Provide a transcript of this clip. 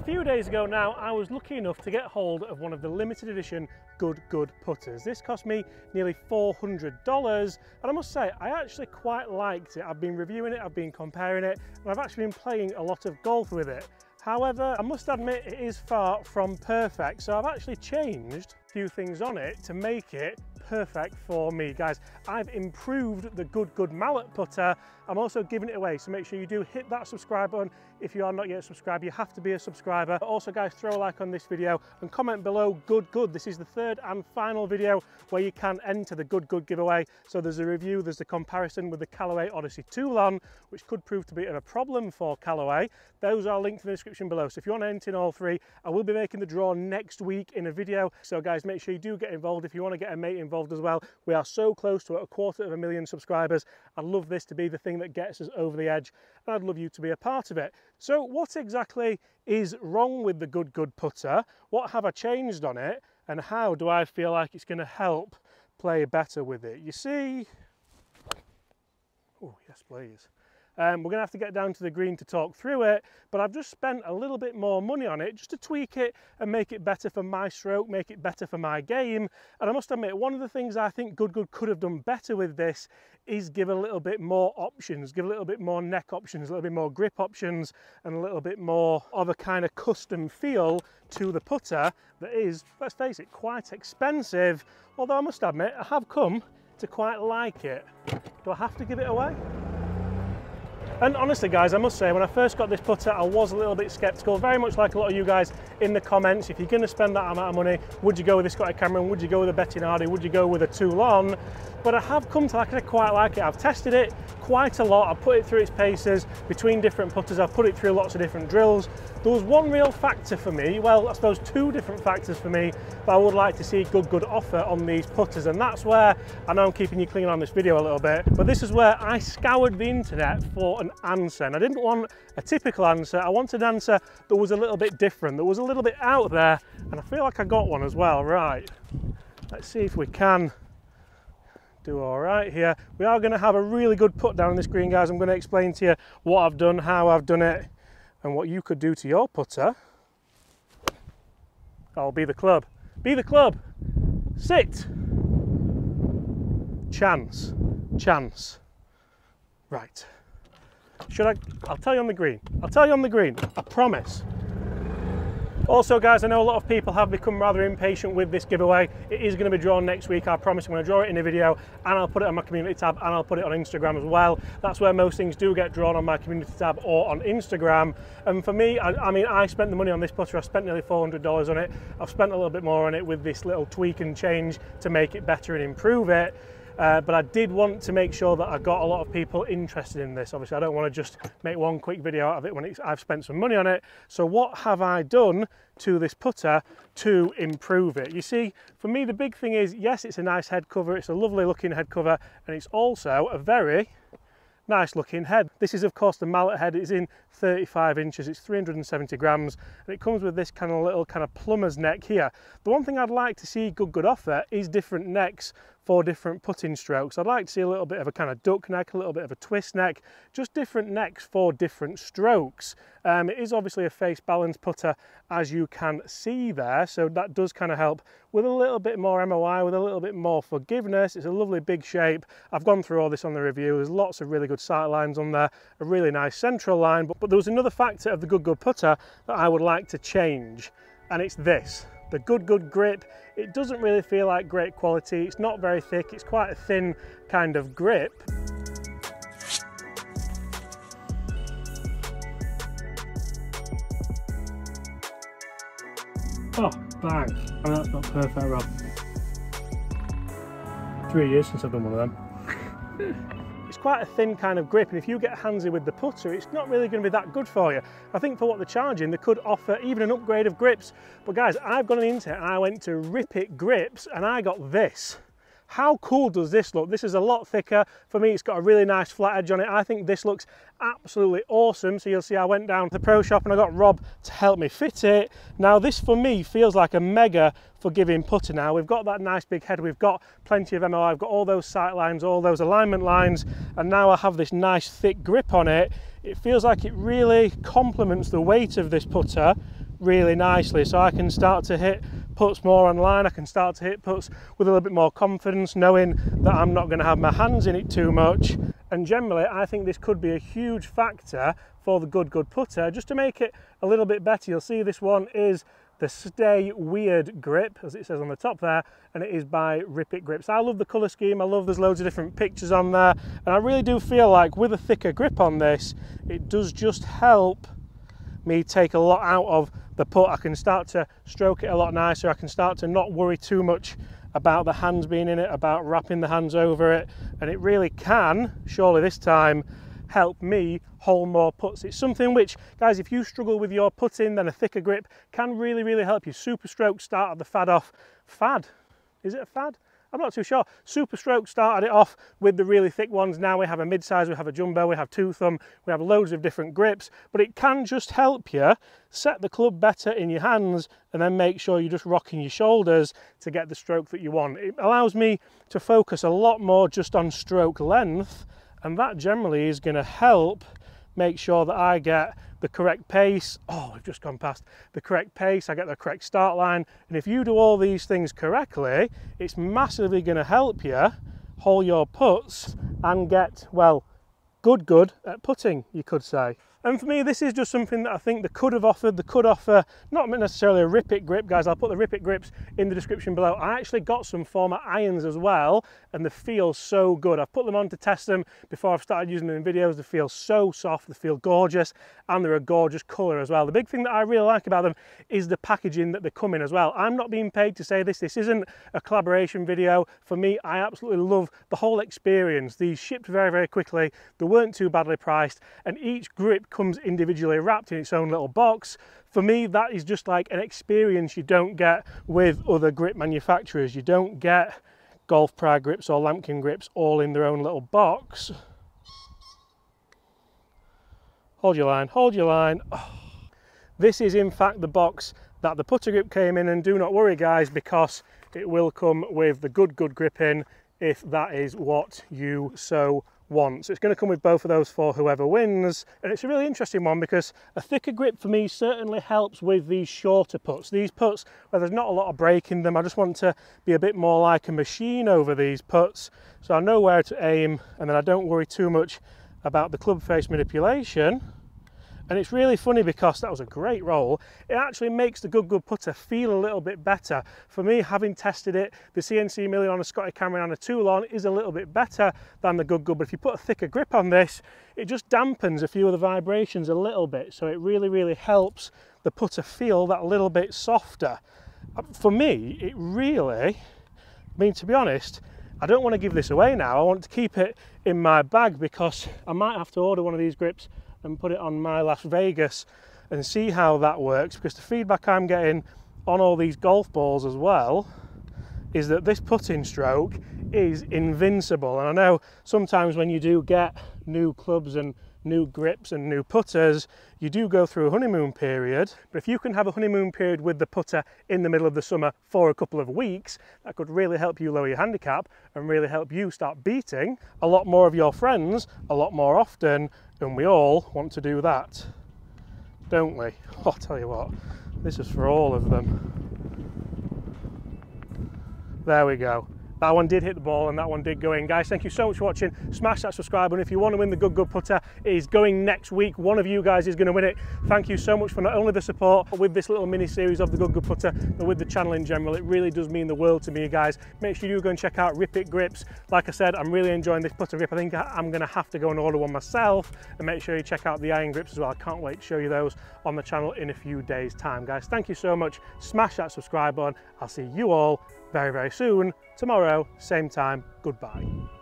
few days ago now, I was lucky enough to get hold of one of the limited edition Good Good putters. This cost me nearly $400, and I must say, I actually quite liked it. I've been reviewing it, I've been comparing it, and I've actually been playing a lot of golf with it. However, I must admit it is far from perfect, so I've actually changed a few things on it to make it perfect for me. Guys, I've improved the Good Good mallet putter. I'm also giving it away, so make sure you do hit that subscribe button. If you are not yet subscribed, you have to be a subscriber. Also guys, throw a like on this video and comment below Good Good. This is the third and final video where you can enter the Good Good giveaway. So there's a review, there's a comparison with the Callaway Odyssey Toulon, which could prove to be a problem for Callaway. Those are linked in the description below. So if you want to enter in all three, I will be making the draw next week in a video. So guys, make sure you do get involved. If you want to get a mate involved as well, we are so close to 250,000 subscribers. I'd love this to be the thing that gets us over the edge, and I'd love you to be a part of it. So what exactly is wrong with the Good Good putter? What have I changed on it? And how do I feel like it's going to help play better with it? You see, oh yes please. We're going to have to get down to the green to talk through it, but I've just spent a little bit more money on it just to tweak it and make it better for my stroke, make it better for my game. And I must admit, one of the things I think Good Good could have done better with this is give a little bit more options, give a little bit more neck options, a little bit more grip options, and a little bit more of a kind of custom feel to the putter that is, let's face it, quite expensive. Although I must admit, I have come to quite like it. Do I have to give it away? And honestly guys, I must say, when I first got this putter, I was a little bit sceptical, very much like a lot of you guys in the comments. If you're going to spend that amount of money, would you go with a Scotty Cameron? Would you go with a Bettinardi? Would you go with a Toulon? But I have come to quite like it. I've tested it quite a lot. I've put it through its paces between different putters. I've put it through lots of different drills. There was one real factor for me, well, I suppose two different factors for me that I would like to see Good Good offer on these putters. And that's where, I know I'm keeping you clean on this video a little bit, but this is where I scoured the internet for an answer. And I didn't want a typical answer. I wanted an answer that was a little bit different, that was a little bit out there. And I feel like I got one as well. Right, let's see if we can do all right here. We are going to have a really good put down on this green, guys. I'm going to explain to you what I've done, how I've done it, and what you could do to your putter. Oh, be the club. Be the club. Sit. Chance. Chance. Right. Should I? I'll tell you on the green. I'll tell you on the green. I promise. Also guys, I know a lot of people have become rather impatient with this giveaway. It is going to be drawn next week, I promise. I'm going to draw it in a video, and I'll put it on my community tab, and I'll put it on Instagram as well. That's where most things do get drawn, on my community tab or on Instagram. And for me, I mean, I spent the money on this putter. I spent nearly $400 on it. I've spent a little bit more on it with this little tweak and change to make it better and improve it. But I did want to make sure that I got a lot of people interested in this. Obviously, I don't want to just make one quick video out of it when I've spent some money on it. So what have I done to this putter to improve it? You see, for me, the big thing is, yes, it's a nice head cover. It's a lovely looking head cover, and it's also a very nice looking head. This is of course the mallet head. It's in 35 inches, it's 370 grams, and it comes with this kind of little plumber's neck here. The one thing I'd like to see Good Good offer is different necks for different putting strokes. I'd like to see a little bit of a kind of duck neck, a little bit of a twist neck, just different necks for different strokes. It is obviously a face balance putter, as you can see there, so that does kind of help with a little bit more MOI, with a little bit more forgiveness. It's a lovely big shape. I've gone through all this on the review. There's lots of really good sight lines on there, a really nice central line, but there was another factor of the Good Good putter that I would like to change, and it's this. The Good Good grip, it doesn't really feel like great quality. It's not very thick, it's quite a thin kind of grip. Oh, bang. I mean, that's not perfect, Rob. 3 years since I've done one of them. It's quite a thin kind of grip, and if you get handsy with the putter, it's not really going to be that good for you. I think for what they're charging, they could offer even an upgrade of grips. But guys, I've gone on the internet and I went to Rip It Grips, and I got this. How cool does this look? This is a lot thicker. For me, it's got a really nice flat edge on it. I think this looks absolutely awesome. So you'll see I went down to the pro shop and I got Rob to help me fit it. Now this for me feels like a mega forgiving putter now. We've got that nice big head, we've got plenty of MOI, I've got all those sight lines, all those alignment lines, and now I have this nice thick grip on it. It feels like it really complements the weight of this putter really nicely, so I can start to hit putts more online. I can start to hit putts with a little bit more confidence, knowing that I'm not going to have my hands in it too much. And generally I think this could be a huge factor for the Good Good putter, just to make it a little bit better. You'll see this one is the Stay Weird grip, as it says on the top there, and it is by Rip It Grips. I love the colour scheme, I love there's loads of different pictures on there, and I really do feel like with a thicker grip on this, it does just help me take a lot out of the putt. I can start to stroke it a lot nicer, I can start to not worry too much about the hands being in it, about wrapping the hands over it, and it really can, surely this time, help me hole more putts. It's something which, guys, if you struggle with your putting, then a thicker grip can really help you. Super Stroke started the fad off. Fad? Is it a fad? I'm not too sure. Super Stroke started it off with the really thick ones. Now we have a mid-size, we have a jumbo, we have two thumb, we have loads of different grips, but it can just help you set the club better in your hands and then make sure you're just rocking your shoulders to get the stroke that you want. It allows me to focus a lot more just on stroke length, and that generally is going to help make sure that I get the correct pace. Oh, we've just gone past the correct pace, I get the correct start line, and if you do all these things correctly, it's massively going to help you hole your putts and get, well, good at putting, you could say. And for me, this is just something that I think they could have offered. They could offer not necessarily a Rip It grip, guys. I'll put the Rip It grips in the description below. I actually got some for my irons as well, and they feel so good. I've put them on to test them before I've started using them in videos. They feel so soft, they feel gorgeous, and they're a gorgeous colour as well. The big thing that I really like about them is the packaging that they come in as well. I'm not being paid to say this. This isn't a collaboration video. For me, I absolutely love the whole experience. These shipped very quickly. They weren't too badly priced, and each grip comes individually wrapped in its own little box. For me, that is just like an experience you don't get with other grip manufacturers. You don't get Golf Pride grips or Lamkin grips all in their own little box. Hold your line, hold your line. Oh. This is in fact the box that the putter grip came in, and do not worry guys, because it will come with the Good grip in if that is what you so want. So it's going to come with both of those for whoever wins, and it's a really interesting one because a thicker grip for me certainly helps with these shorter putts. These putts where there's not a lot of break in them, I just want to be a bit more like a machine over these putts, so I know where to aim, and then I don't worry too much about the club face manipulation. And it's really funny because that was a great roll. It actually makes the Good putter feel a little bit better. For me, having tested it, the CNC Million on a Scotty Cameron and a Toulon is a little bit better than the Good, but if you put a thicker grip on this, it just dampens a few of the vibrations a little bit. So it really helps the putter feel that little bit softer. For me, it really, I mean, to be honest, I don't want to give this away now. I want to keep it in my bag because I might have to order one of these grips and put it on my Las Vegas and see how that works, because the feedback I'm getting on all these golf balls as well is that this putting stroke is invincible. And I know sometimes when you do get new clubs and new grips and new putters, you do go through a honeymoon period, but if you can have a honeymoon period with the putter in the middle of the summer for a couple of weeks, that could really help you lower your handicap and really help you start beating a lot more of your friends a lot more often, and we all want to do that, don't we? Oh, I'll tell you what, this is for all of them. There we go. That one did hit the ball and that one did go in. Guys, thank you so much for watching. Smash that subscribe button if you want to win the Good putter. It is going next week. One of you guys is going to win it. Thank you so much for not only the support with this little mini series of the Good putter, but with the channel in general. It really does mean the world to me, guys. Make sure you do go and check out Rip It grips. Like I said, I'm really enjoying this putter grip. I think I'm going to have to go and order one myself, and make sure you check out the iron grips as well. I can't wait to show you those on the channel in a few days time. Guys, thank you so much. Smash that subscribe button. I'll see you all very soon. Tomorrow, same time. Goodbye.